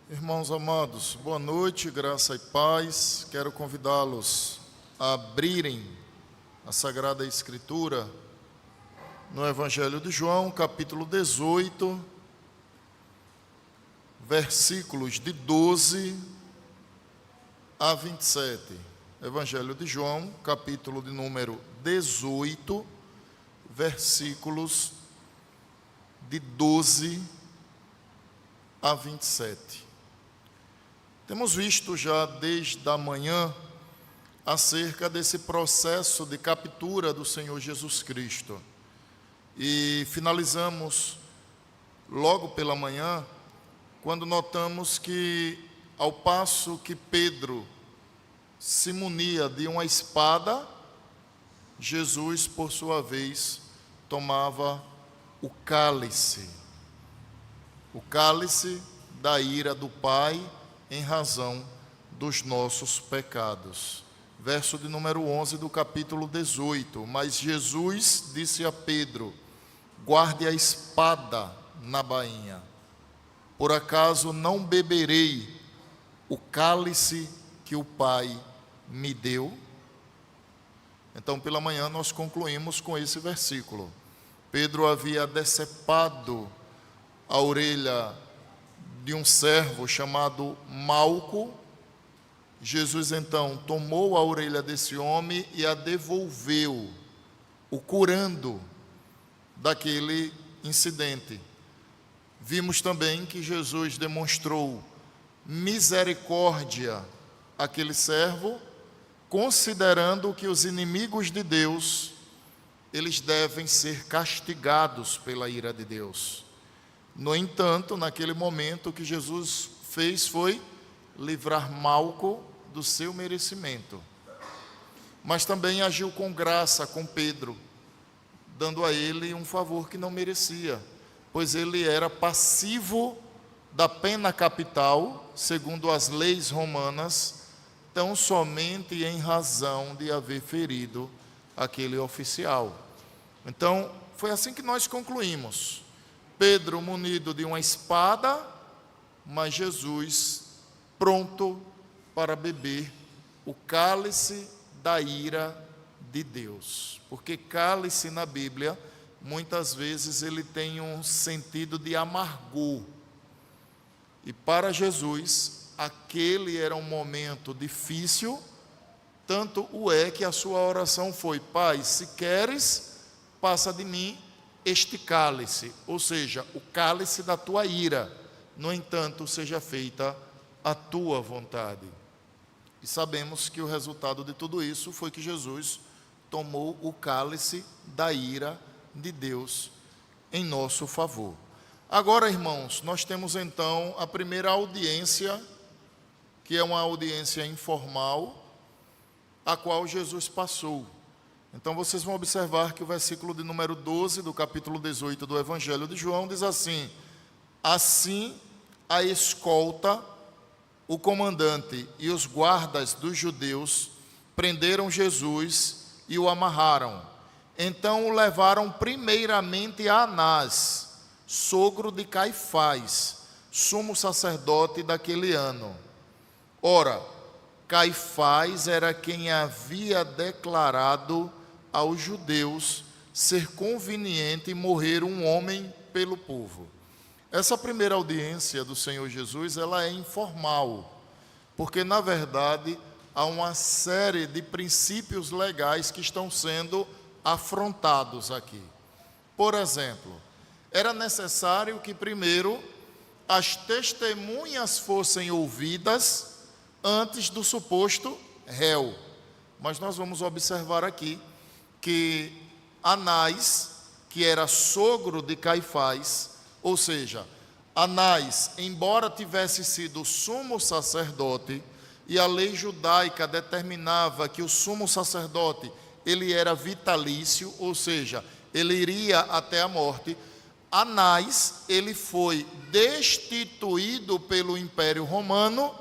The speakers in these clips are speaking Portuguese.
Irmãos amados, boa noite, graça e paz. Quero convidá-los a abrirem a Sagrada Escritura no Evangelho de João, capítulo 18, versículos de 12 a 27. Evangelho de João, capítulo de número 18, versículos de 12 a 27. Temos visto já desde a manhã acerca desse processo de captura do Senhor Jesus Cristo. E finalizamos logo pela manhã, quando notamos que, ao passo que Pedro se munia de uma espada, Jesus, por sua vez, tomava o cálice da ira do Pai, em razão dos nossos pecados. Verso de número 11 do capítulo 18. Mas Jesus disse a Pedro: guarde a espada na bainha. Por acaso não beberei o cálice que o Pai me deu? Então, pela manhã, nós concluímos com esse versículo. Pedro havia decepado a orelha de um servo chamado Malco. Jesus então tomou a orelha desse homem e a devolveu, o curando daquele incidente. Vimos também que Jesus demonstrou misericórdia àquele servo, considerando que os inimigos de Deus, eles devem ser castigados pela ira de Deus. No entanto, naquele momento, o que Jesus fez foi livrar Malco do seu merecimento. Mas também agiu com graça com Pedro, dando a ele um favor que não merecia, pois ele era passivo da pena capital, segundo as leis romanas, tão somente em razão de haver ferido aquele oficial. Então, foi assim que nós concluímos. Pedro munido de uma espada, mas Jesus pronto para beber o cálice da ira de Deus. Porque cálice na Bíblia, muitas vezes ele tem um sentido de amargor. E para Jesus, aquele era um momento difícil, tanto o é que a sua oração foi: Pai, se queres, passa de mim este cálice, ou seja, o cálice da tua ira, no entanto, seja feita a tua vontade. E sabemos que o resultado de tudo isso foi que Jesus tomou o cálice da ira de Deus em nosso favor. Agora, irmãos, nós temos então a primeira audiência, que é uma audiência informal, a qual Jesus passou. Então vocês vão observar que o versículo de número 12 do capítulo 18 do Evangelho de João diz assim: assim a escolta, o comandante e os guardas dos judeus prenderam Jesus e o amarraram. Então o levaram primeiramente a Anás, sogro de Caifás, sumo sacerdote daquele ano. Ora, Caifás era quem havia declarado aos judeus ser conveniente morrer um homem pelo povo. Essa primeira audiência do Senhor Jesus, ela é informal, porque na verdade há uma série de princípios legais que estão sendo afrontados aqui. Por exemplo, era necessário que primeiro as testemunhas fossem ouvidas antes do suposto réu. Mas nós vamos observar aqui que Anás, que era sogro de Caifás, ou seja, Anás, embora tivesse sido sumo sacerdote, e a lei judaica determinava que o sumo sacerdote, ele era vitalício, ou seja, ele iria até a morte, Anás, ele foi destituído pelo Império Romano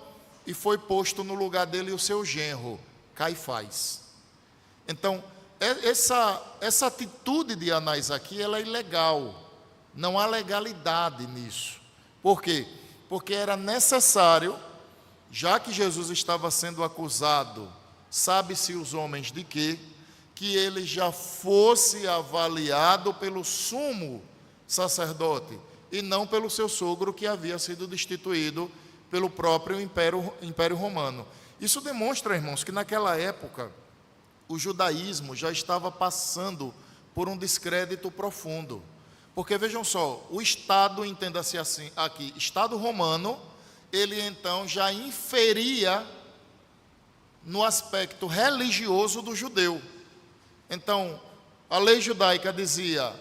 e foi posto no lugar dele o seu genro, Caifás. Então, essa atitude de Anás aqui, ela é ilegal. Não há legalidade nisso. Por quê? Porque era necessário, já que Jesus estava sendo acusado, sabe-se os homens de quê, que ele já fosse avaliado pelo sumo sacerdote e não pelo seu sogro, que havia sido destituído pelo próprio Império Romano. Isso demonstra, irmãos, que naquela época o judaísmo já estava passando por um descrédito profundo. Porque vejam só, o Estado, entenda-se assim aqui, Estado romano, ele então já inferia no aspecto religioso do judeu. Então, a lei judaica dizia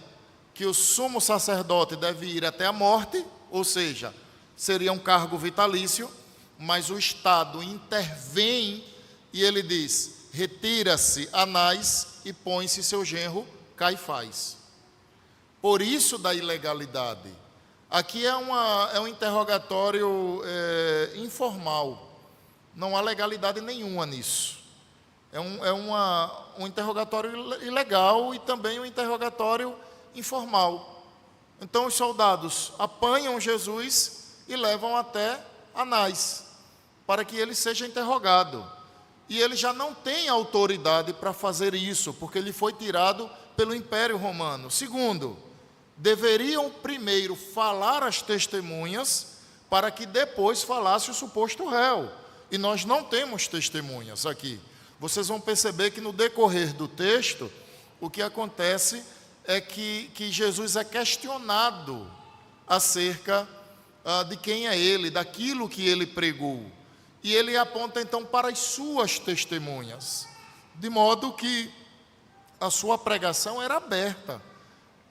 que o sumo sacerdote deve ir até a morte, ou seja, seria um cargo vitalício, mas o Estado intervém e ele diz: retira-se Anás e põe-se seu genro Caifás. Por isso da ilegalidade. Aqui é um interrogatório informal, não há legalidade nenhuma nisso. Um interrogatório ilegal e também um interrogatório informal. Então os soldados apanham Jesus e levam até Anás, para que ele seja interrogado. E ele já não tem autoridade para fazer isso, porque ele foi tirado pelo Império Romano. Segundo, deveriam primeiro falar as testemunhas, para que depois falasse o suposto réu. E nós não temos testemunhas aqui. Vocês vão perceber que no decorrer do texto, o que acontece é que Jesus é questionado acerca de quem é ele, daquilo que ele pregou. E ele aponta então para as suas testemunhas, de modo que a sua pregação era aberta.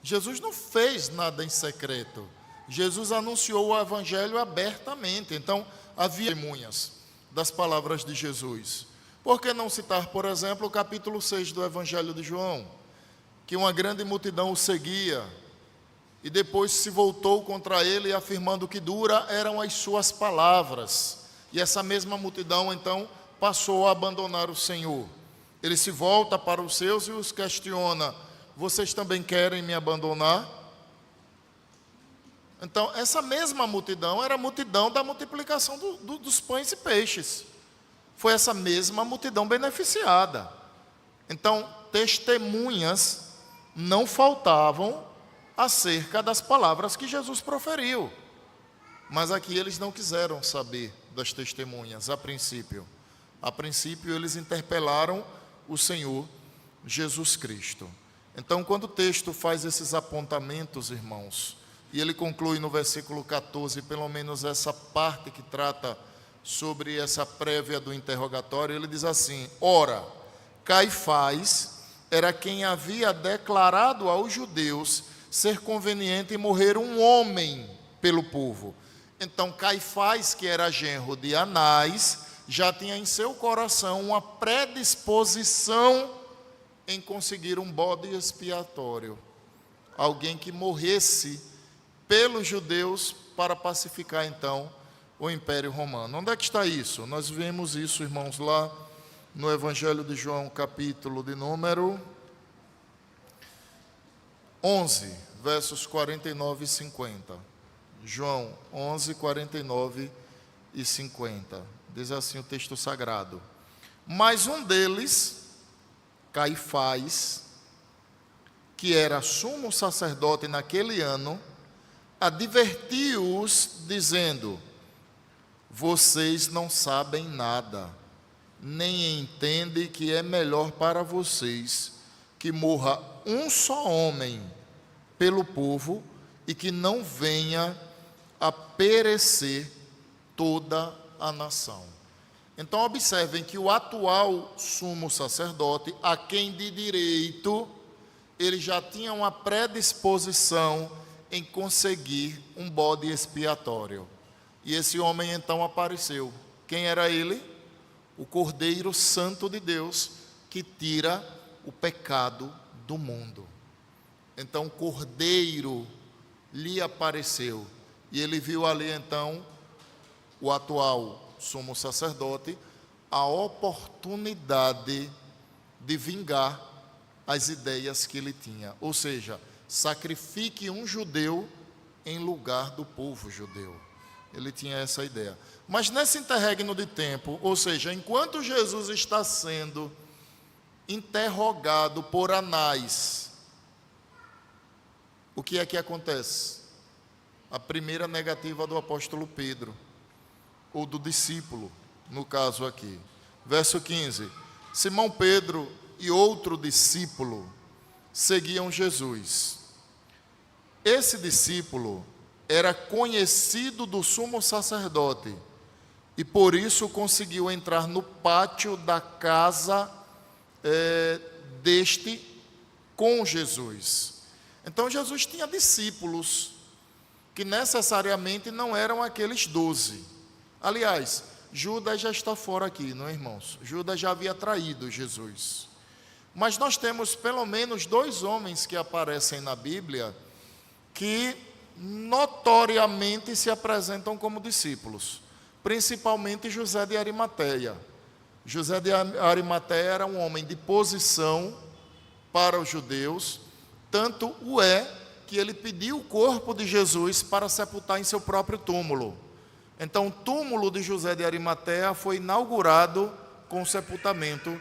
Jesus não fez nada em secreto. Jesus anunciou o evangelho abertamente. Então, havia testemunhas das palavras de Jesus. Por que não citar, por exemplo, o capítulo 6 do Evangelho de João, que uma grande multidão o seguia e depois se voltou contra ele, afirmando que dura eram as suas palavras. E essa mesma multidão, então, passou a abandonar o Senhor. Ele se volta para os seus e os questiona: vocês também querem me abandonar? Então, essa mesma multidão era a multidão da multiplicação dos pães e peixes. Foi essa mesma multidão beneficiada. Então, testemunhas não faltavam acerca das palavras que Jesus proferiu. Mas aqui eles não quiseram saber das testemunhas, a princípio. A princípio, eles interpelaram o Senhor Jesus Cristo. Então, quando o texto faz esses apontamentos, irmãos, e ele conclui no versículo 14, pelo menos essa parte que trata sobre essa prévia do interrogatório, ele diz assim: ora, Caifás era quem havia declarado aos judeus ser conveniente morrer um homem pelo povo. Então, Caifás, que era genro de Anás, já tinha em seu coração uma predisposição em conseguir um bode expiatório, alguém que morresse pelos judeus para pacificar então o Império Romano. Onde é que está isso? Nós vemos isso, irmãos, lá no Evangelho de João, capítulo de número 11, versos 49 e 50. João 11, 49 e 50. Diz assim o texto sagrado: mas um deles, Caifás, que era sumo sacerdote naquele ano, advertiu-os, dizendo: vocês não sabem nada, nem entendem que é melhor para vocês que morra um só homem pelo povo e que não venha a perecer toda a nação. Então observem que o atual sumo sacerdote, a quem de direito, ele já tinha uma predisposição em conseguir um bode expiatório. E esse homem então apareceu. Quem era ele? O Cordeiro Santo de Deus, que tira o pecado do mundo. Então o Cordeiro lhe apareceu. E ele viu ali então o atual sumo sacerdote a oportunidade de vingar as ideias que ele tinha. Ou seja, sacrifique um judeu em lugar do povo judeu. Ele tinha essa ideia. Mas nesse interregno de tempo, ou seja, enquanto Jesus está sendo interrogado por Anás, o que é que acontece? A primeira negativa do apóstolo Pedro, ou do discípulo, no caso aqui. Verso 15: Simão Pedro e outro discípulo seguiam Jesus. Esse discípulo era conhecido do sumo sacerdote e por isso conseguiu entrar no pátio da casa deste com Jesus. Então Jesus tinha discípulos que necessariamente não eram aqueles 12. Aliás, Judas já está fora aqui, não é, irmãos? Judas já havia traído Jesus. Mas nós temos pelo menos 2 homens que aparecem na Bíblia que notoriamente se apresentam como discípulos, principalmente José de Arimateia. José de Arimateia era um homem de posição para os judeus, tanto o é que ele pediu o corpo de Jesus para sepultar em seu próprio túmulo. Então, o túmulo de José de Arimateia foi inaugurado com o sepultamento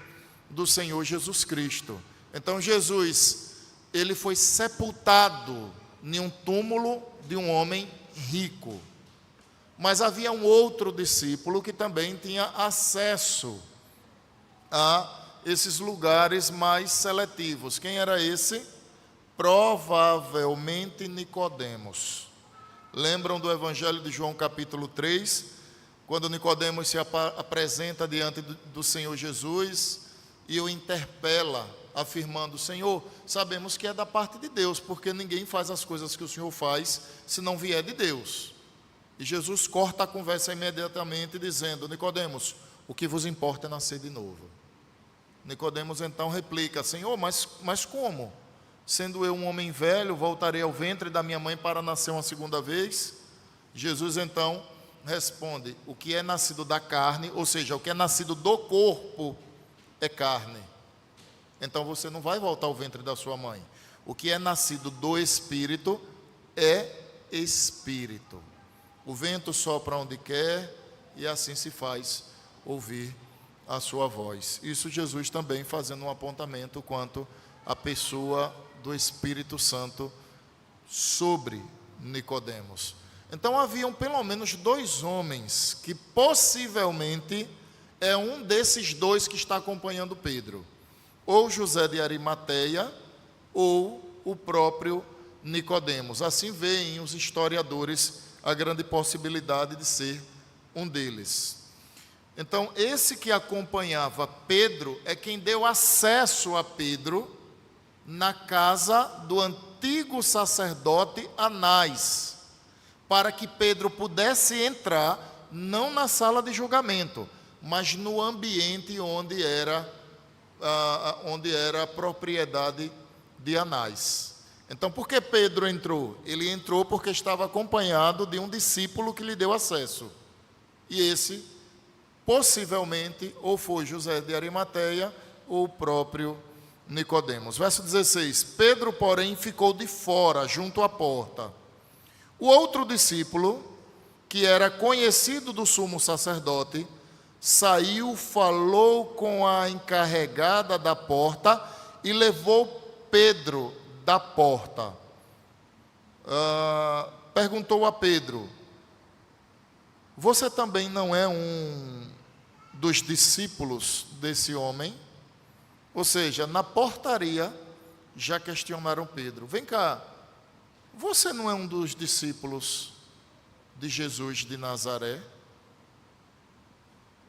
do Senhor Jesus Cristo. Então, Jesus, ele foi sepultado em um túmulo de um homem rico. Mas havia um outro discípulo que também tinha acesso a esses lugares mais seletivos. Quem era esse? Provavelmente Nicodemos. Lembram do Evangelho de João capítulo 3, quando Nicodemos se apresenta diante do Senhor Jesus e o interpela, afirmando: Senhor, sabemos que é da parte de Deus, porque ninguém faz as coisas que o Senhor faz se não vier de Deus. E Jesus corta a conversa imediatamente, dizendo: Nicodemos, o que vos importa é nascer de novo. Nicodemos então replica: Senhor, mas como? Sendo eu um homem velho, voltarei ao ventre da minha mãe para nascer uma segunda vez? Jesus então responde: o que é nascido da carne, ou seja, o que é nascido do corpo é carne. Então você não vai voltar ao ventre da sua mãe. O que é nascido do Espírito é Espírito. O vento sopra onde quer e assim se faz ouvir a sua voz. Isso Jesus também fazendo um apontamento quanto à pessoa do Espírito Santo sobre Nicodemos. Então haviam pelo menos 2 homens que possivelmente é um desses 2 que está acompanhando Pedro, ou José de Arimateia ou o próprio Nicodemos. Assim veem os historiadores a grande possibilidade de ser um deles. Então esse que acompanhava Pedro é quem deu acesso a Pedro na casa do antigo sacerdote Anás, para que Pedro pudesse entrar, não na sala de julgamento, mas no ambiente onde era a propriedade de Anás. Então, por que Pedro entrou? Ele entrou porque estava acompanhado de um discípulo que lhe deu acesso. E esse, possivelmente, ou foi José de Arimateia, ou o próprio Nicodemos. Verso 16: Pedro, porém, ficou de fora, junto à porta. O outro discípulo, que era conhecido do sumo sacerdote, saiu, falou com a encarregada da porta e levou Pedro da porta. Perguntou a Pedro: você também não é um dos discípulos desse homem? Ou seja, na portaria já questionaram Pedro: vem cá, você não é um dos discípulos de Jesus de Nazaré?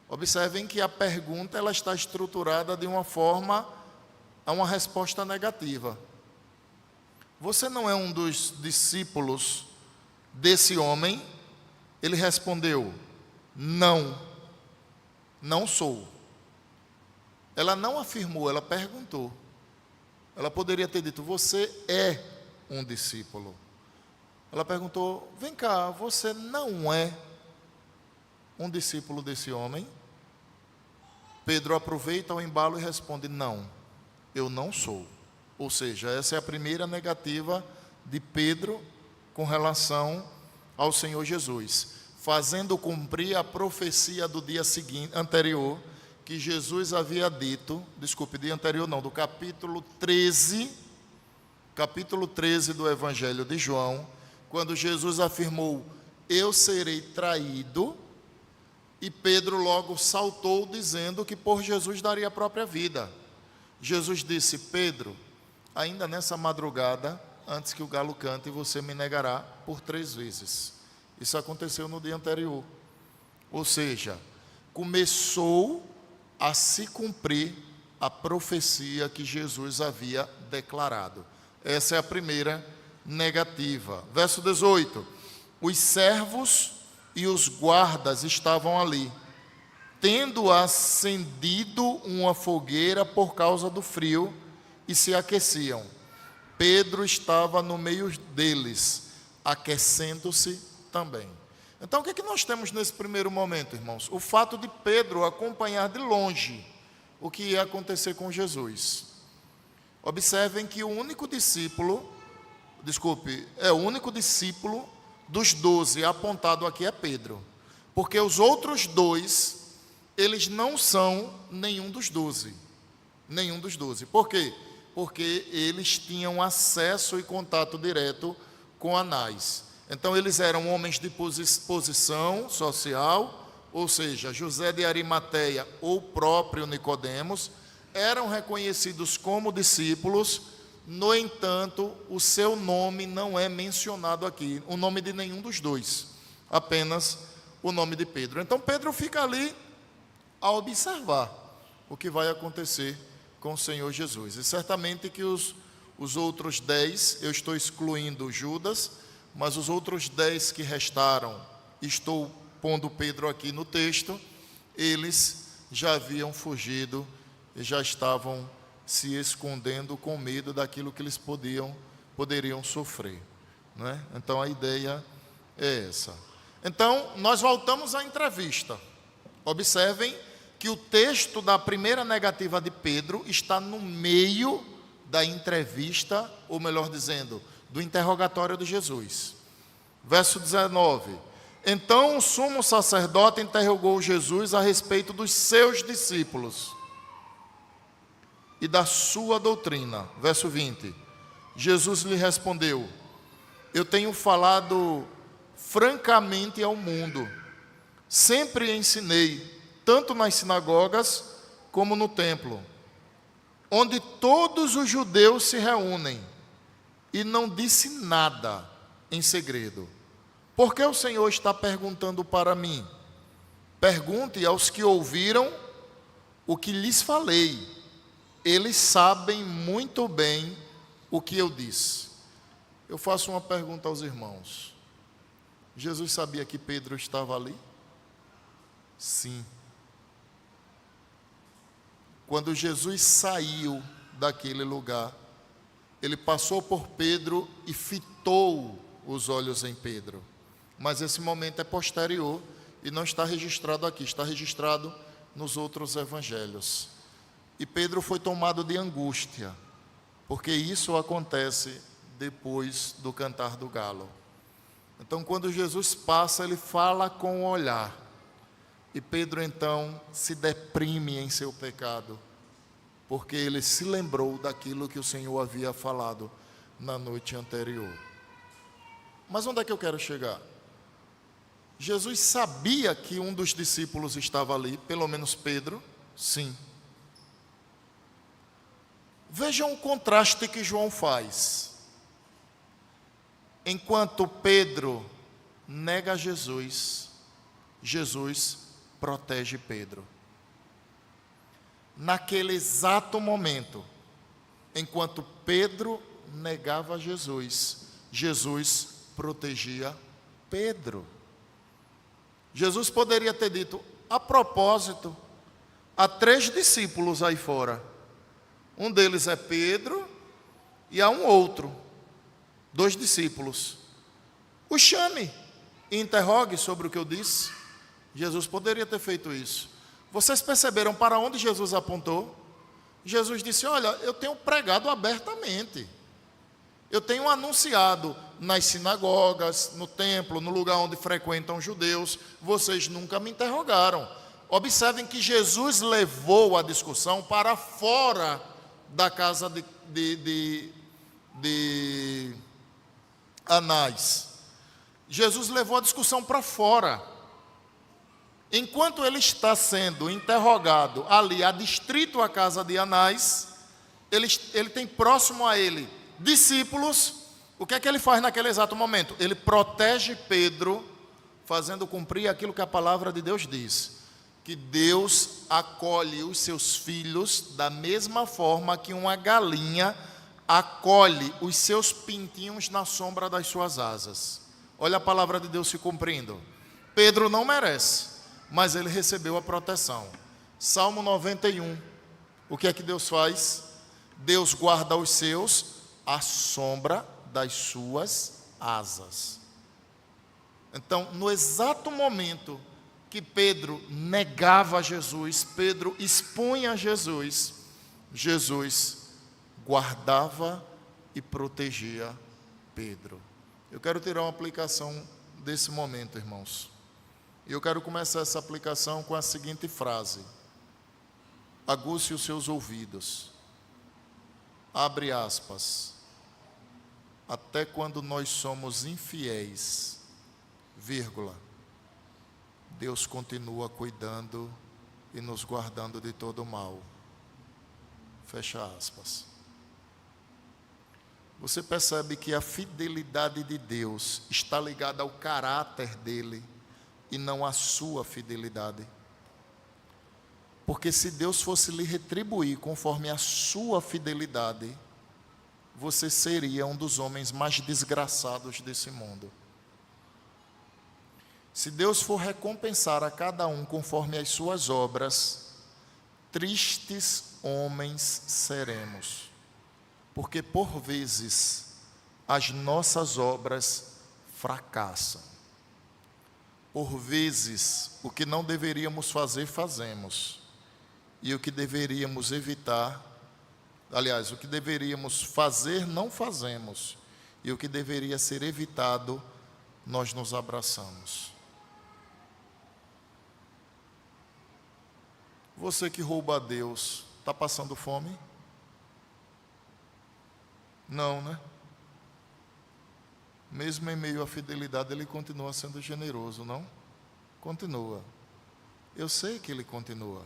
Observem que a pergunta ela está estruturada de uma forma a uma resposta negativa. Você não é um dos discípulos desse homem? Ele respondeu: não, não sou. Ela não afirmou, ela perguntou. Ela poderia ter dito: você é um discípulo. Ela perguntou: vem cá, você não é um discípulo desse homem? Pedro aproveita o embalo e responde: não, eu não sou. Ou seja, essa é a primeira negativa de Pedro com relação ao Senhor Jesus. fazendo cumprir a profecia do dia seguinte, anterior, que Jesus havia dito, dia anterior não, do capítulo 13 do Evangelho de João, quando Jesus afirmou: eu serei traído, e Pedro logo saltou dizendo que por Jesus daria a própria vida. Jesus disse: Pedro, ainda nessa madrugada, antes que o galo cante, você me negará por 3 vezes. Isso aconteceu no dia anterior. Ou seja, começou a se cumprir a profecia que Jesus havia declarado. Essa é a primeira negativa. Verso 18: os servos e os guardas estavam ali, tendo acendido uma fogueira por causa do frio, e se aqueciam. Pedro estava no meio deles, aquecendo-se também. Então, o que é que nós temos nesse primeiro momento, irmãos? O fato de Pedro acompanhar de longe o que ia acontecer com Jesus. Observem que o único discípulo dos 12 apontado aqui é Pedro, porque os outros 2, eles não são nenhum dos 12. Por quê? Porque eles tinham acesso e contato direto com Anás. Então eles eram homens de posição social, ou seja, José de Arimateia ou próprio Nicodemos, eram reconhecidos como discípulos. No entanto, o seu nome não é mencionado aqui, o nome de nenhum dos 2, apenas o nome de Pedro. Então Pedro fica ali a observar o que vai acontecer com o Senhor Jesus. E certamente que os outros 10, eu estou excluindo Judas, mas os outros 10 que restaram, estou pondo Pedro aqui no texto, eles já haviam fugido e já estavam se escondendo com medo daquilo que eles poderiam sofrer, né? Então a ideia é essa. Então nós voltamos à entrevista. Observem que o texto da primeira negativa de Pedro está no meio da entrevista, ou melhor dizendo, do interrogatório de Jesus. Verso 19: então o sumo sacerdote interrogou Jesus a respeito dos seus discípulos e da sua doutrina. Verso 20: Jesus lhe respondeu: eu tenho falado francamente ao mundo, sempre ensinei, tanto nas sinagogas como no templo, onde todos os judeus se reúnem, e não disse nada em segredo. Por que o Senhor está perguntando para mim? Pergunte aos que ouviram o que lhes falei. Eles sabem muito bem o que eu disse. Eu faço uma pergunta aos irmãos. Jesus sabia que Pedro estava ali? Sim. Quando Jesus saiu daquele lugar, ele passou por Pedro e fitou os olhos em Pedro. Mas esse momento é posterior e não está registrado aqui, está registrado nos outros evangelhos. E Pedro foi tomado de angústia, porque isso acontece depois do cantar do galo. Então, quando Jesus passa, ele fala com o olhar. E Pedro, então, se deprime em seu pecado, porque ele se lembrou daquilo que o Senhor havia falado na noite anterior. Mas onde é que eu quero chegar? Jesus sabia que um dos discípulos estava ali, pelo menos Pedro, sim. Vejam o contraste que João faz. Enquanto Pedro nega Jesus, Jesus protege Pedro. Naquele exato momento, enquanto Pedro negava Jesus, Jesus protegia Pedro. Jesus poderia ter dito: a propósito, há 3 discípulos aí fora. Um deles é Pedro e há um outro, 2 discípulos. O chame e interrogue sobre o que eu disse. Jesus poderia ter feito isso. Vocês perceberam para onde Jesus apontou? Jesus disse: olha, eu tenho pregado abertamente. Eu tenho anunciado nas sinagogas, no templo, no lugar onde frequentam judeus, vocês nunca me interrogaram. Observem que Jesus levou a discussão para fora da casa de Anás. Jesus levou a discussão para fora. Enquanto ele está sendo interrogado ali, adstrito à casa de Anás, ele tem próximo a ele discípulos. O que é que ele faz naquele exato momento? Ele protege Pedro, fazendo cumprir aquilo que a palavra de Deus diz, que Deus acolhe os seus filhos da mesma forma que uma galinha acolhe os seus pintinhos na sombra das suas asas. Olha a palavra de Deus se cumprindo. Pedro não merece, mas ele recebeu a proteção. Salmo 91. O que é que Deus faz? Deus guarda os seus à sombra das suas asas. Então, no exato momento que Pedro negava Jesus, Pedro expunha Jesus, Jesus guardava e protegia Pedro. Eu quero tirar uma aplicação desse momento, irmãos. E eu quero começar essa aplicação com a seguinte frase: aguce os seus ouvidos. Abre aspas. Até quando nós somos infiéis, vírgula, Deus continua cuidando e nos guardando de todo o mal. Fecha aspas. Você percebe que a fidelidade de Deus está ligada ao caráter dele e não à sua fidelidade. Porque se Deus fosse lhe retribuir conforme a sua fidelidade, você seria um dos homens mais desgraçados desse mundo. Se Deus for recompensar a cada um conforme as suas obras, tristes homens seremos. Porque por vezes as nossas obras fracassam. Por vezes o que não deveríamos fazer, fazemos. E o que deveríamos evitar, aliás, o que deveríamos fazer, não fazemos. E o que deveria ser evitado, nós nos abraçamos. Você que rouba a Deus, está passando fome? Não, né? Mesmo em meio à fidelidade, ele continua sendo generoso, não? Continua. Eu sei que ele continua.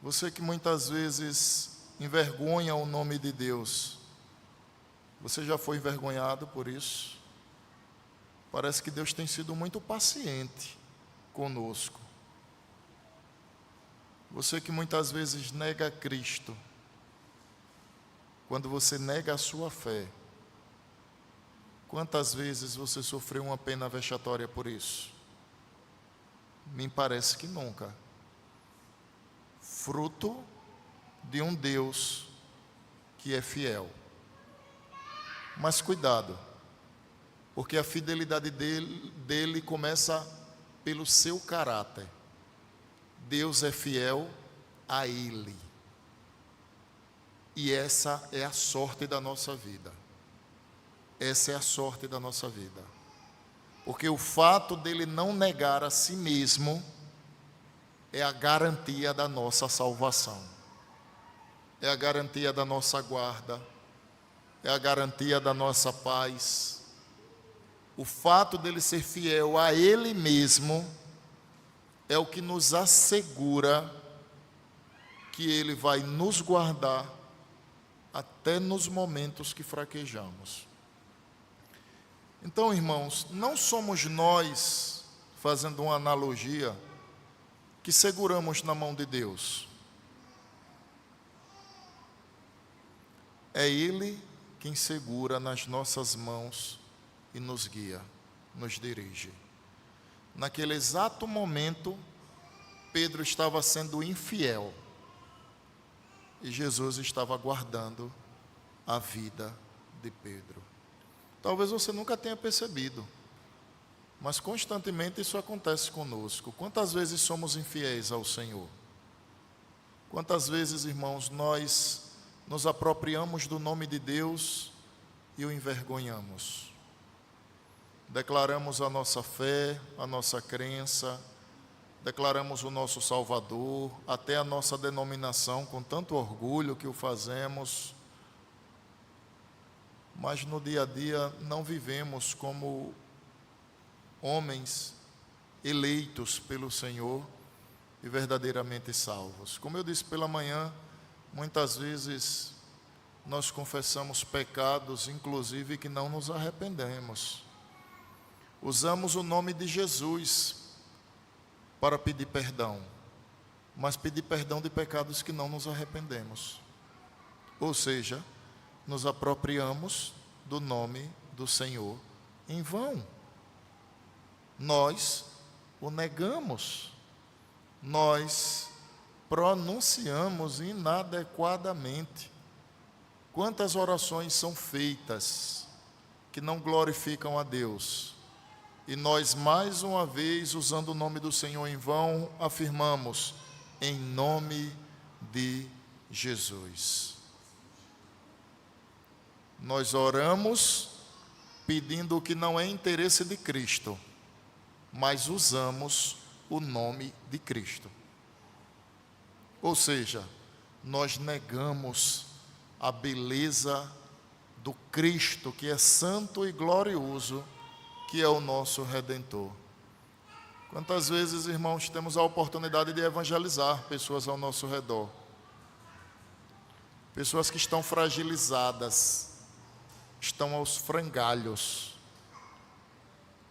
Você que muitas vezes envergonha o nome de Deus, você já foi envergonhado por isso? Parece que Deus tem sido muito paciente conosco. Você que muitas vezes nega Cristo, quando você nega a sua fé, quantas vezes você sofreu uma pena vexatória por isso? Me parece que nunca. Fruto de um Deus que é fiel. Mas cuidado, porque a fidelidade dele começa pelo seu caráter. Deus é fiel a ele. E essa é a sorte da nossa vida. Essa é a sorte da nossa vida. Porque o fato dele não negar a si mesmo é a garantia da nossa salvação. É a garantia da nossa guarda. É a garantia da nossa paz. O fato dele ser fiel a ele mesmo é o que nos assegura que ele vai nos guardar até nos momentos que fraquejamos. Então, irmãos, não somos nós, fazendo uma analogia, que seguramos na mão de Deus. É Ele quem segura nas nossas mãos e nos guia, nos dirige. Naquele exato momento, Pedro estava sendo infiel e Jesus estava guardando a vida de Pedro. Talvez você nunca tenha percebido, mas constantemente isso acontece conosco. Quantas vezes somos infiéis ao Senhor? Quantas vezes, irmãos, nós nos apropriamos do nome de Deus e o envergonhamos. Declaramos a nossa fé, a nossa crença, declaramos o nosso Salvador, até a nossa denominação, com tanto orgulho que o fazemos, mas no dia a dia não vivemos como homens eleitos pelo Senhor e verdadeiramente salvos. Como eu disse pela manhã, muitas vezes nós confessamos pecados, inclusive que não nos arrependemos. Usamos o nome de Jesus para pedir perdão, mas pedir perdão de pecados que não nos arrependemos. Ou seja, nos apropriamos do nome do Senhor em vão. Nós o negamos, nós pronunciamos inadequadamente. Quantas orações são feitas que não glorificam a Deus? E nós, mais uma vez, usando o nome do Senhor em vão, afirmamos, em nome de Jesus. Nós oramos pedindo o que não é interesse de Cristo, mas usamos o nome de Cristo. Ou seja, nós negamos a beleza do Cristo, que é santo e glorioso, que é o nosso Redentor. Quantas vezes, irmãos, temos a oportunidade de evangelizar pessoas ao nosso redor, pessoas que estão fragilizadas, estão aos frangalhos,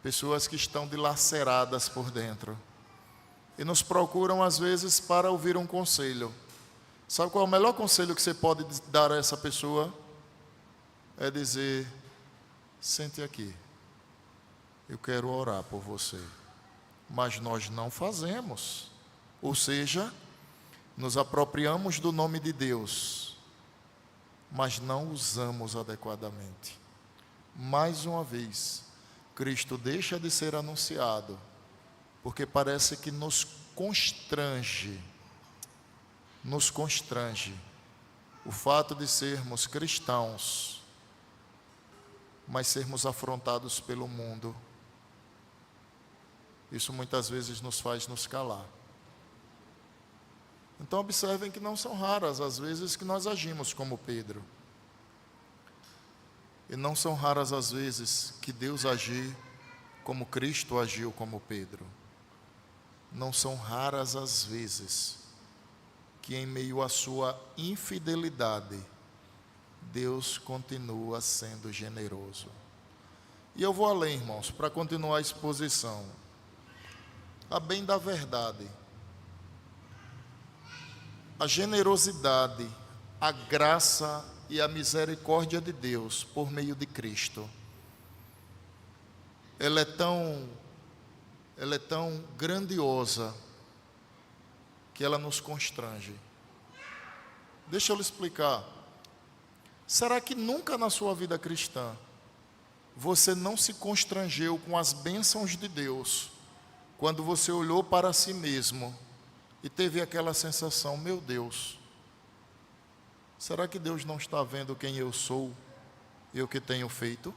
pessoas que estão dilaceradas por dentro, e nos procuram às vezes para ouvir um conselho. Sabe qual é o melhor conselho que você pode dar a essa pessoa? É dizer: sente aqui, eu quero orar por você. Mas nós não fazemos. Ou seja, nos apropriamos do nome de Deus, mas não usamos adequadamente. Mais uma vez, Cristo deixa de ser anunciado, porque parece que nos constrange o fato de sermos cristãos, mas sermos afrontados pelo mundo. Isso muitas vezes nos faz nos calar. Então observem que não são raras as vezes que nós agimos como Pedro. E não são raras as vezes que Deus agir como Cristo agiu como Pedro. Não são raras as vezes que em meio à sua infidelidade, Deus continua sendo generoso. E eu vou além, irmãos, para continuar a exposição. A bem da verdade, a generosidade, a graça e a misericórdia de Deus por meio de Cristo, ela é tão grandiosa que ela nos constrange. Deixa eu lhe explicar. Será que nunca na sua vida cristã você não se constrangeu com as bênçãos de Deus, quando você olhou para si mesmo e teve aquela sensação: meu Deus, será que Deus não está vendo quem eu sou e o que tenho feito?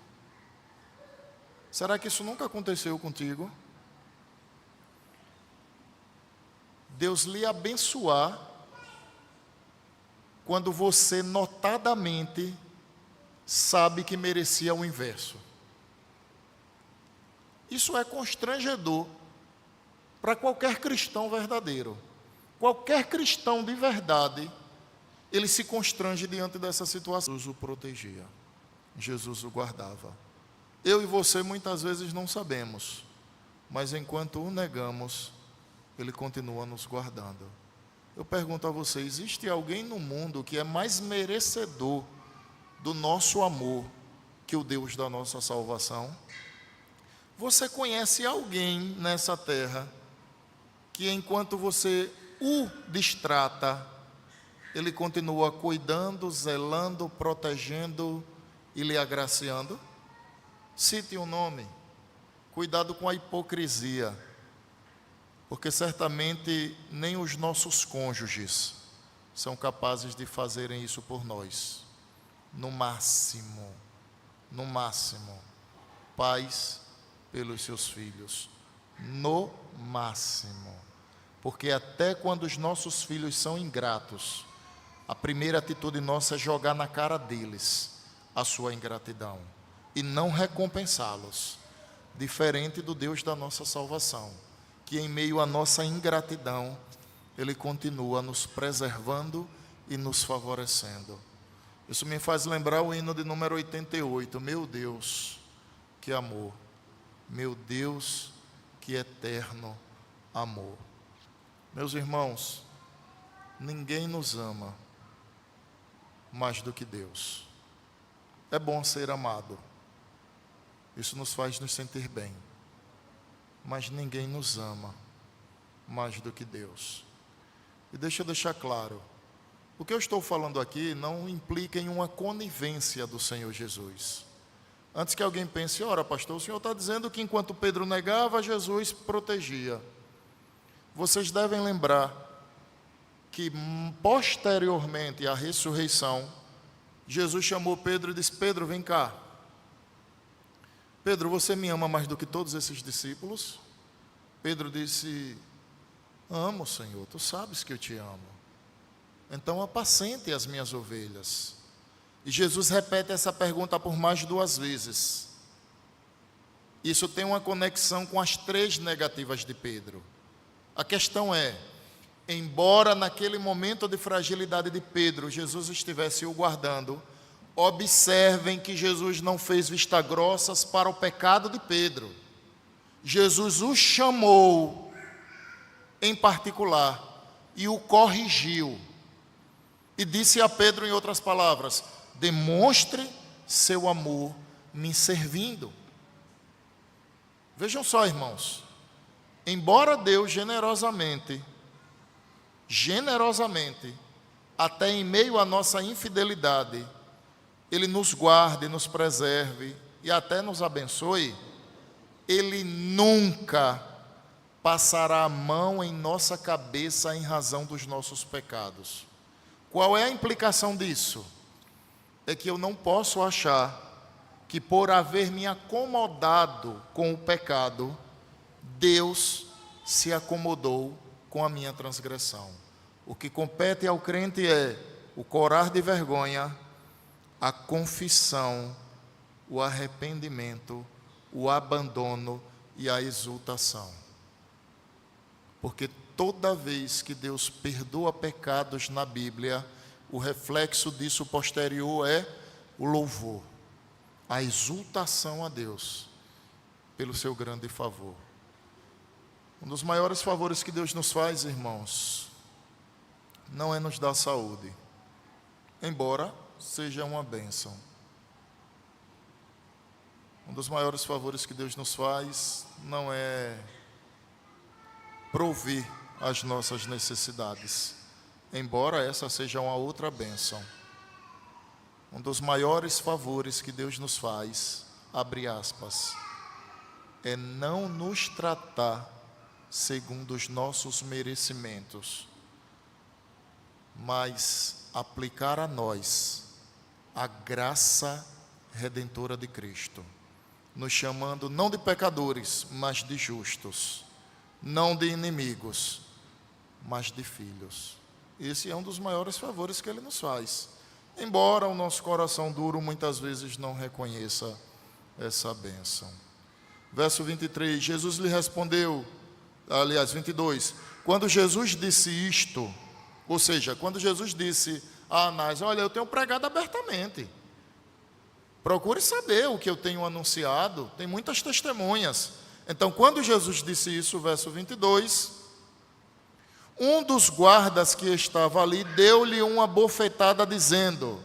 Será que isso nunca aconteceu contigo? Deus lhe abençoar quando você notadamente sabe que merecia o inverso. Isso é constrangedor para qualquer cristão verdadeiro. Qualquer cristão de verdade, ele se constrange diante dessa situação. Jesus o protegia, Jesus o guardava. Eu e você muitas vezes não sabemos, mas enquanto o negamos, Ele continua nos guardando. Eu pergunto a você: existe alguém no mundo que é mais merecedor do nosso amor que o Deus da nossa salvação? Você conhece alguém nessa terra que, enquanto você o distrata, Ele continua cuidando, zelando, protegendo e lhe agraciando? Cite um nome. Cuidado com a hipocrisia, porque certamente nem os nossos cônjuges são capazes de fazerem isso por nós. No máximo, pais pelos seus filhos. No máximo. Porque até quando os nossos filhos são ingratos, a primeira atitude nossa é jogar na cara deles a sua ingratidão e não recompensá-los. Diferente do Deus da nossa salvação, que em meio à nossa ingratidão, Ele continua nos preservando e nos favorecendo. Isso me faz lembrar o hino de número 88. Meu Deus, que amor. Meu Deus, que eterno amor. Meus irmãos, ninguém nos ama mais do que Deus. É bom ser amado. Isso nos faz nos sentir bem. Mas ninguém nos ama mais do que Deus. E deixa eu deixar claro, o que eu estou falando aqui não implica em uma conivência do Senhor Jesus. Antes que alguém pense, ora pastor, o senhor está dizendo que enquanto Pedro negava, Jesus protegia. Vocês devem lembrar que posteriormente à ressurreição, Jesus chamou Pedro e disse, Pedro, vem cá. Pedro, você me ama mais do que todos esses discípulos? Pedro disse, amo, Senhor, tu sabes que eu te amo. Então apacente as minhas ovelhas. E Jesus repete essa pergunta por mais 2 vezes. Isso tem uma conexão com as 3 negativas de Pedro. A questão é, embora naquele momento de fragilidade de Pedro, Jesus estivesse o guardando, observem que Jesus não fez vista grossas para o pecado de Pedro. Jesus o chamou em particular e o corrigiu. E disse a Pedro em outras palavras, demonstre seu amor me servindo. Vejam só, irmãos, embora Deus generosamente, até em meio à nossa infidelidade, Ele nos guarde, nos preserve e até nos abençoe, Ele nunca passará a mão em nossa cabeça em razão dos nossos pecados. Qual é a implicação disso? É que eu não posso achar que por haver me acomodado com o pecado, Deus se acomodou com a minha transgressão. O que compete ao crente é o corar de vergonha, a confissão, o arrependimento, o abandono e a exultação. Porque toda vez que Deus perdoa pecados na Bíblia, o reflexo disso posterior é o louvor, a exultação a Deus pelo seu grande favor. Um dos maiores favores que Deus nos faz, irmãos, não é nos dar saúde, embora seja uma bênção. Um dos maiores favores que Deus nos faz não é prover as nossas necessidades, embora essa seja uma outra bênção. Um dos maiores favores que Deus nos faz, abre aspas, é não nos tratar segundo os nossos merecimentos, mas aplicar a nós a graça redentora de Cristo, nos chamando não de pecadores, mas de justos, não de inimigos, mas de filhos. Esse é um dos maiores favores que Ele nos faz, embora o nosso coração duro muitas vezes não reconheça essa bênção. Verso 23, Jesus lhe respondeu, aliás, 22, quando Jesus disse isto, ou seja, quando Jesus disse a Anás, olha, eu tenho pregado abertamente, procure saber o que eu tenho anunciado, tem muitas testemunhas. Então, quando Jesus disse isso, verso 22, um dos guardas que estava ali deu-lhe uma bofetada dizendo,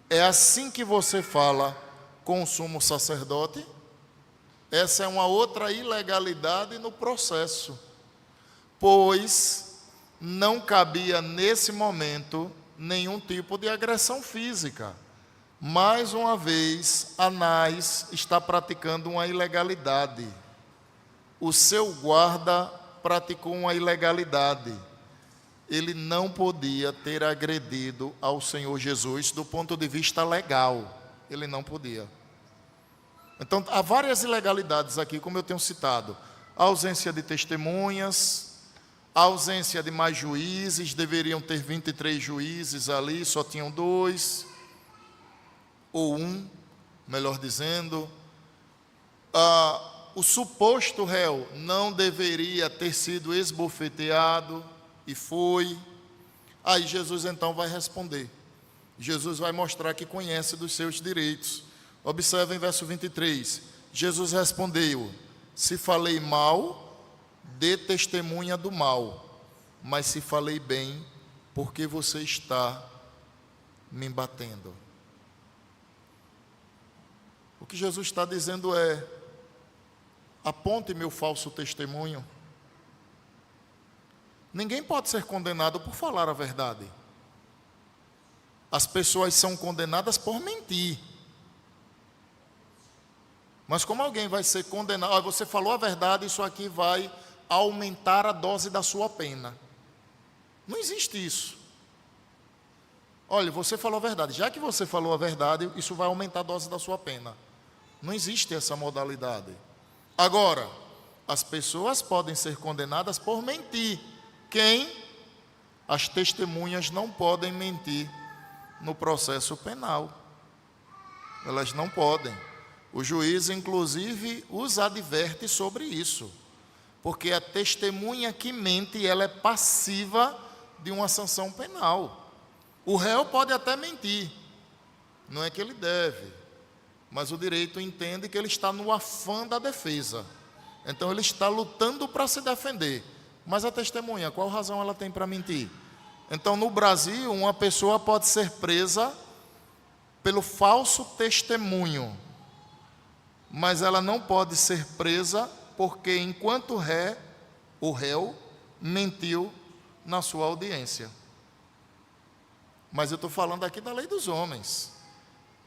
é assim que você fala com o sumo sacerdote? Essa é uma outra ilegalidade no processo, pois não cabia nesse momento nenhum tipo de agressão física. Mais uma vez, Anás está praticando uma ilegalidade. O seu guarda praticou uma ilegalidade. ele não podia ter agredido ao Senhor Jesus do ponto de vista legal. Ele não podia. Então, há várias ilegalidades aqui, como eu tenho citado. A ausência de testemunhas, a ausência de mais juízes, deveriam ter 23 juízes ali, só tinham 2, ou 1, melhor dizendo. O suposto réu não deveria ter sido esbofeteado, e foi. Aí Jesus então vai responder. Jesus vai mostrar que conhece dos seus direitos. Observem verso 23. Jesus respondeu: se falei mal, dê testemunha do mal. Mas se falei bem, por que você está me batendo? O que Jesus está dizendo é: aponte meu falso testemunho. Ninguém pode ser condenado por falar a verdade. As pessoas são condenadas por mentir. Mas como alguém vai ser condenado? Você falou a verdade, isso aqui vai aumentar a dose da sua pena. Não existe isso. Olha, você falou a verdade. Já que você falou a verdade, isso vai aumentar a dose da sua pena. Não existe essa modalidade. Agora, as pessoas podem ser condenadas por mentir. Quem? As testemunhas não podem mentir no processo penal. Elas não podem. O juiz, inclusive, os adverte sobre isso. Porque a testemunha que mente, ela é passiva de uma sanção penal. O réu pode até mentir. Não é que ele deve. Mas o direito entende que ele está no afã da defesa. Então ele está lutando para se defender. Mas a testemunha, qual razão ela tem para mentir? Então no Brasil, uma pessoa pode ser presa pelo falso testemunho. Mas ela não pode ser presa porque enquanto o réu mentiu na sua audiência. Mas eu estou falando aqui da lei dos homens.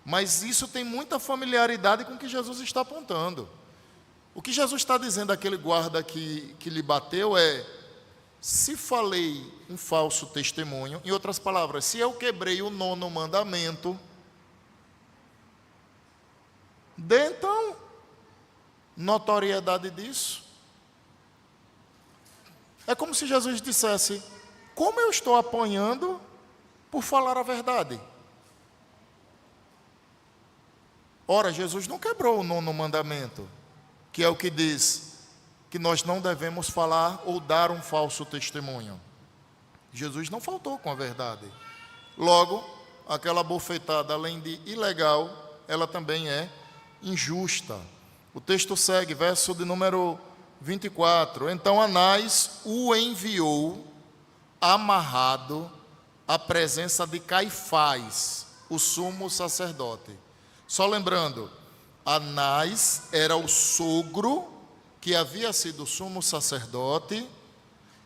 Mas isso tem muita familiaridade com o que Jesus está apontando. O que Jesus está dizendo àquele guarda que lhe bateu é: se falei um falso testemunho, em outras palavras, se eu quebrei o 9º mandamento, dê então notoriedade disso. É como se Jesus dissesse: como eu estou apanhando por falar a verdade? Ora, Jesus não quebrou o 9º mandamento, que é o que diz que nós não devemos falar ou dar um falso testemunho. Jesus não faltou com a verdade. Logo, aquela bofetada, além de ilegal, ela também é injusta. O texto segue, verso de número 24. Então Anás o enviou amarrado à presença de Caifás, o sumo sacerdote. Só lembrando, Anás era o sogro que havia sido sumo sacerdote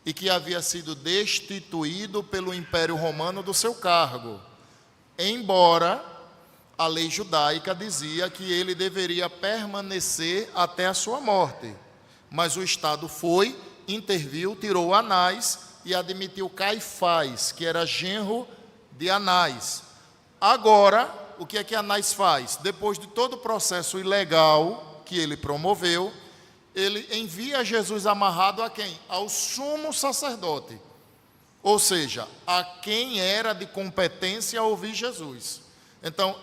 e que havia sido destituído pelo Império Romano do seu cargo, embora a lei judaica dizia que ele deveria permanecer até a sua morte. Mas o Estado foi, interviu, tirou Anás e admitiu Caifás, que era genro de Anás. Agora, o que é que Anás faz? Depois de todo o processo ilegal que ele promoveu, ele envia Jesus amarrado a quem? Ao sumo sacerdote. Ou seja, a quem era de competência ouvir Jesus. Então,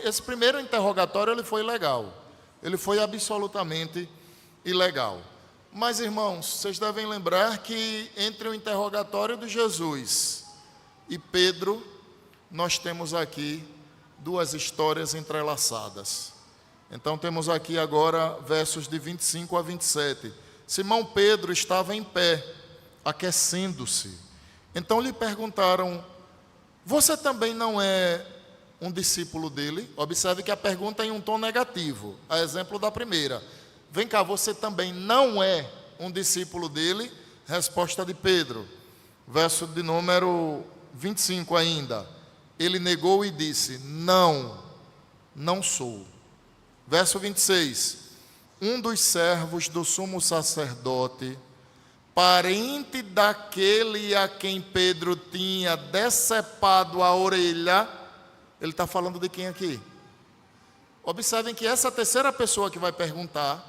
esse primeiro interrogatório ele foi ilegal. Ele foi absolutamente ilegal. Mas, irmãos, vocês devem lembrar que entre o interrogatório de Jesus e Pedro, nós temos aqui 2 histórias entrelaçadas. Então temos aqui agora versos de 25 a 27. Simão Pedro estava em pé, aquecendo-se. Então lhe perguntaram: você também não é um discípulo dele? Observe que a pergunta é em um tom negativo, a exemplo da primeira. Vem cá, você também não é um discípulo dele? Resposta de Pedro, verso de número 25 ainda. Ele negou e disse: não sou. Verso 26. Um dos servos do sumo sacerdote parente daquele a quem Pedro tinha decepado a orelha. Ele está falando de quem aqui? Observem que essa terceira pessoa que vai perguntar,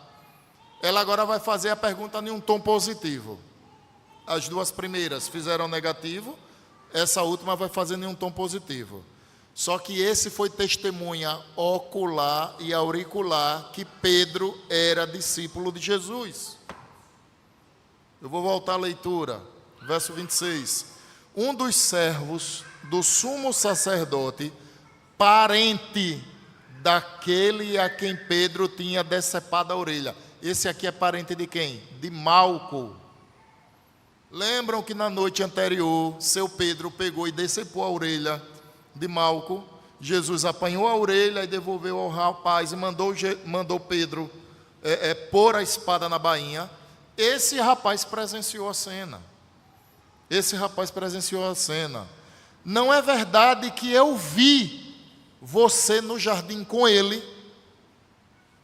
ela agora vai fazer a pergunta em um tom positivo. As duas primeiras fizeram negativo, essa última vai fazer em um tom positivo. Só que esse foi testemunha ocular e auricular que Pedro era discípulo de Jesus. Eu vou voltar à leitura, verso 26. Um dos servos do sumo sacerdote, parente daquele a quem Pedro tinha decepado a orelha. Esse aqui é parente de quem? De Malco. Lembram que na noite anterior, seu Pedro pegou e decepou a orelha de Malco? Jesus apanhou a orelha e devolveu ao rapaz e mandou Pedro pôr a espada na bainha. Esse rapaz presenciou a cena. Não é verdade que eu vi você no jardim com ele?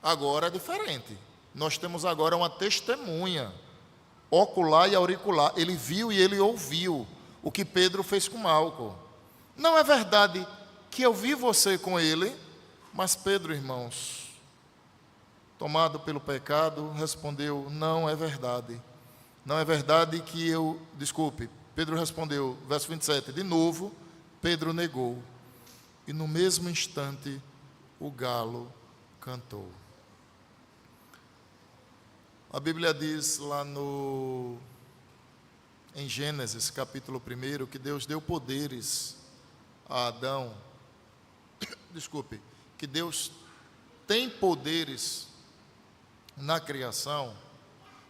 Agora é diferente. Nós temos agora uma testemunha ocular e auricular. Ele viu e ele ouviu o que Pedro fez com Malco. Não é verdade que eu vi você com ele? Mas Pedro, irmãos, tomado pelo pecado, respondeu: não é verdade. Não é verdade que eu... Desculpe, Pedro respondeu, verso 27, de novo, Pedro negou. E no mesmo instante, o galo cantou. A Bíblia diz lá em Gênesis, capítulo 1, que Deus deu poderes a Adão. Desculpe, que Deus tem poderes na criação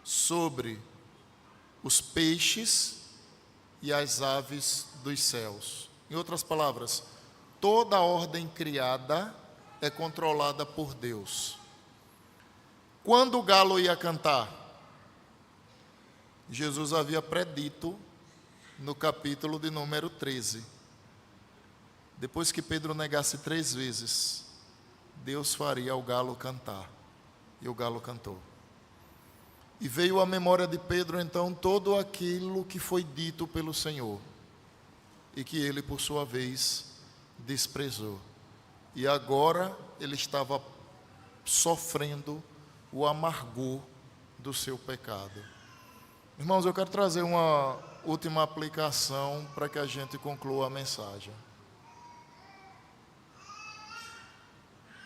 sobre os peixes e as aves dos céus. Em outras palavras, toda a ordem criada é controlada por Deus. Quando o galo ia cantar, Jesus havia predito no capítulo de número 13. Depois que Pedro negasse 3 vezes, Deus faria o galo cantar. E o galo cantou. E veio à memória de Pedro, então, todo aquilo que foi dito pelo Senhor. E que ele, por sua vez, desprezou. E agora ele estava sofrendo o amargor do seu pecado. Irmãos, eu quero trazer uma última aplicação para que a gente conclua a mensagem.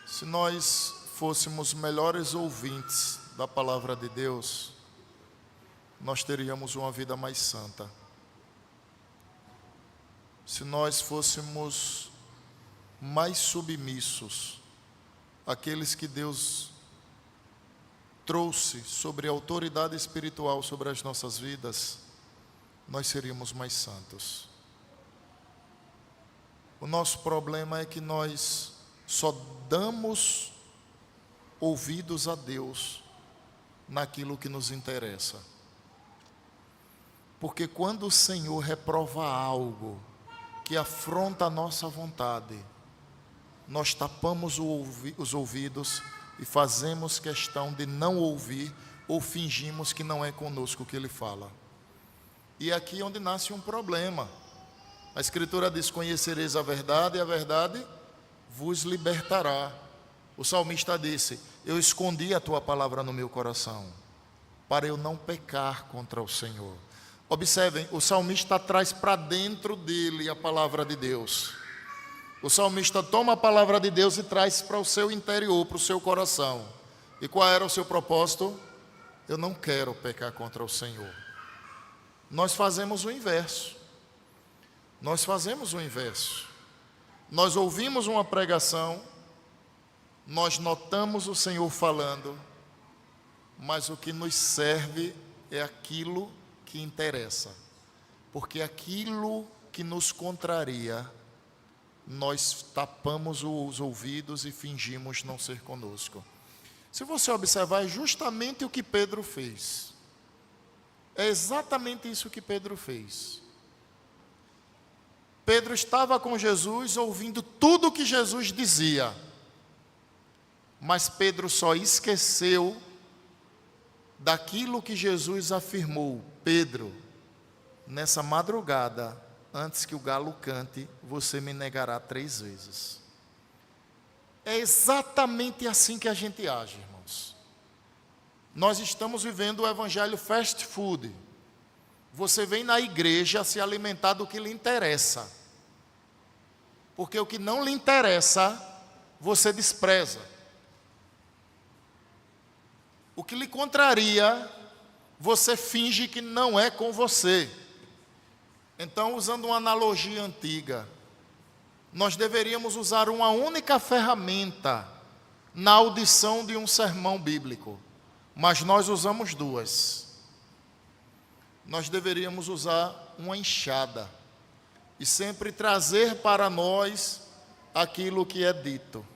Se nós fôssemos melhores ouvintes da palavra de Deus, nós teríamos uma vida mais santa. Se nós fôssemos mais submissos àqueles que Deus trouxe sobre a autoridade espiritual sobre as nossas vidas, nós seríamos mais santos. O nosso problema é que nós só damos ouvidos a Deus naquilo que nos interessa. Porque quando o Senhor reprova algo que afronta a nossa vontade, nós tapamos os ouvidos e fazemos questão de não ouvir ou fingimos que não é conosco que Ele fala. E é aqui onde nasce um problema. A Escritura diz: conhecereis a verdade e a verdade vos libertará. O salmista disse: eu escondi a tua palavra no meu coração, para eu não pecar contra o Senhor. Observem, o salmista traz para dentro dele a palavra de Deus. O salmista toma a palavra de Deus e traz para o seu interior, para o seu coração. E qual era o seu propósito? Eu não quero pecar contra o Senhor. Nós fazemos o inverso. Nós ouvimos uma pregação, nós notamos o Senhor falando, mas o que nos serve é aquilo que interessa. Porque aquilo que nos contraria, nós tapamos os ouvidos e fingimos não ser conosco. Se você observar, é justamente o que Pedro fez. É exatamente isso que Pedro fez. Pedro estava com Jesus, ouvindo tudo o que Jesus dizia. Mas Pedro só esqueceu daquilo que Jesus afirmou: Pedro, nessa madrugada, antes que o galo cante, você me negará 3 vezes. É exatamente assim que a gente age, irmãos. Nós estamos vivendo o evangelho fast food. Você vem na igreja se alimentar do que lhe interessa. Porque o que não lhe interessa, você despreza. O que lhe contraria, você finge que não é com você. Então, usando uma analogia antiga, nós deveríamos usar uma única ferramenta na audição de um sermão bíblico, mas nós usamos 2. Nós deveríamos usar uma enxada e sempre trazer para nós aquilo que é dito,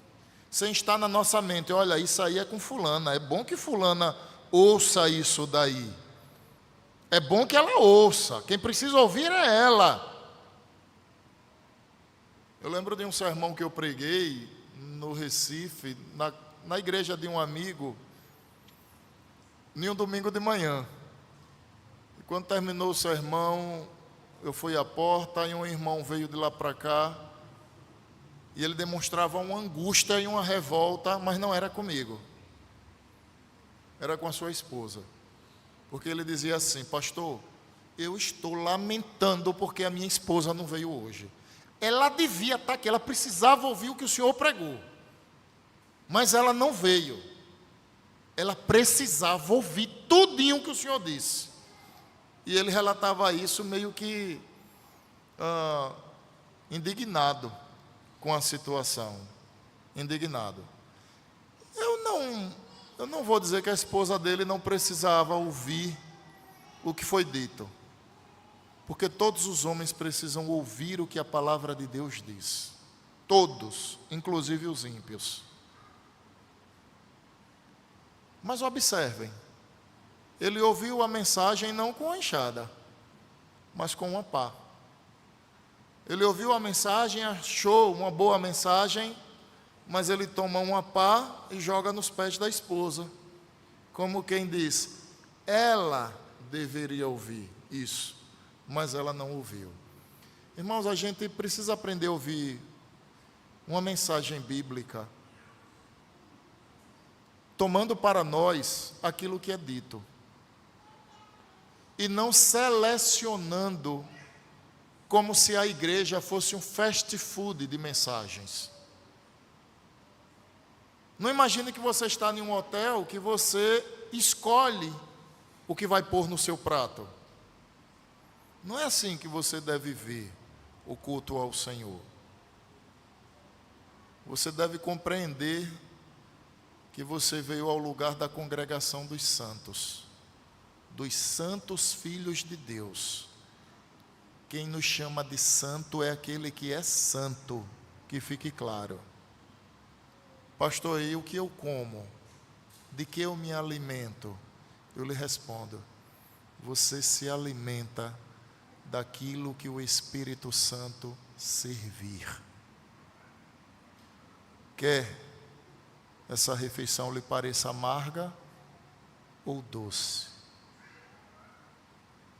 sem estar na nossa mente, olha, isso aí é com fulana, é bom que fulana ouça isso daí, é bom que ela ouça, quem precisa ouvir é ela. Eu lembro de um sermão que eu preguei no Recife, na igreja de um amigo, em um domingo de manhã. E quando terminou o sermão, eu fui à porta e um irmão veio de lá para cá, e ele demonstrava uma angústia e uma revolta, mas não era comigo, era com a sua esposa. Porque ele dizia assim: pastor, eu estou lamentando porque a minha esposa não veio hoje. Ela devia estar aqui, ela precisava ouvir o que o senhor pregou, mas ela não veio. Ela precisava ouvir tudinho que o senhor disse. E ele relatava isso meio que indignado com a situação. Indignado. Eu não vou dizer que a esposa dele não precisava ouvir o que foi dito, porque todos os homens precisam ouvir o que a palavra de Deus diz. Todos, inclusive os ímpios. Mas observem, ele ouviu a mensagem não com a enxada, mas com uma pá. Ele ouviu a mensagem, achou uma boa mensagem, mas ele toma uma pá e joga nos pés da esposa, como quem diz, ela deveria ouvir isso, mas ela não ouviu. Irmãos, a gente precisa aprender a ouvir uma mensagem bíblica, tomando para nós aquilo que é dito, e não selecionando como se a igreja fosse um fast food de mensagens. Não imagine que você está em um hotel que você escolhe o que vai pôr no seu prato. Não é assim que você deve ver o culto ao Senhor. Você deve compreender que você veio ao lugar da congregação dos santos filhos de Deus. Quem nos chama de santo é aquele que é santo, que fique claro. Pastor, e o que eu como? De que eu me alimento? Eu lhe respondo, você se alimenta daquilo que o Espírito Santo servir. Quer essa refeição lhe pareça amarga ou doce?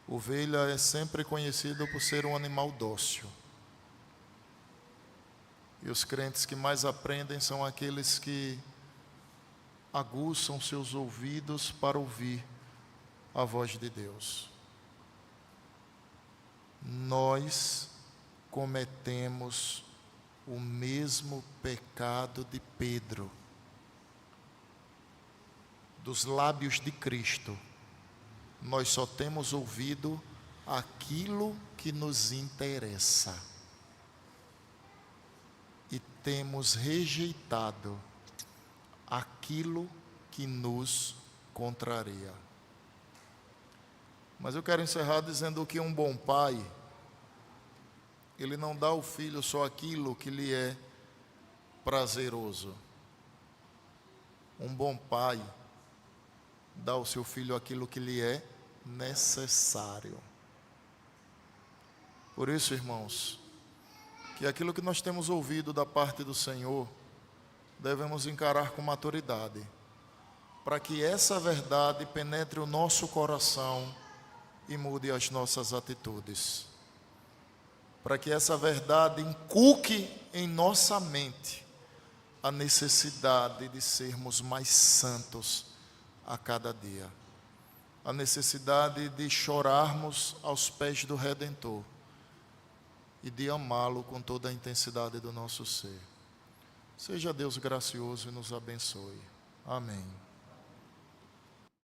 Ovelha é sempre conhecido por ser um animal dócil. E os crentes que mais aprendem são aqueles que aguçam seus ouvidos para ouvir a voz de Deus. Nós cometemos o mesmo pecado de Pedro. Dos lábios de Cristo, nós só temos ouvido aquilo que nos interessa. E temos rejeitado aquilo que nos contraria. Mas eu quero encerrar dizendo que um bom pai, ele não dá ao filho só aquilo que lhe é prazeroso. Um bom pai dá ao seu filho aquilo que lhe é necessário. Por isso, irmãos, que aquilo que nós temos ouvido da parte do Senhor, devemos encarar com maturidade, para que essa verdade penetre o nosso coração e mude as nossas atitudes. Para que essa verdade inculque em nossa mente a necessidade de sermos mais santos a cada dia. A necessidade de chorarmos aos pés do Redentor e de amá-lo com toda a intensidade do nosso ser. Seja Deus gracioso e nos abençoe. Amém.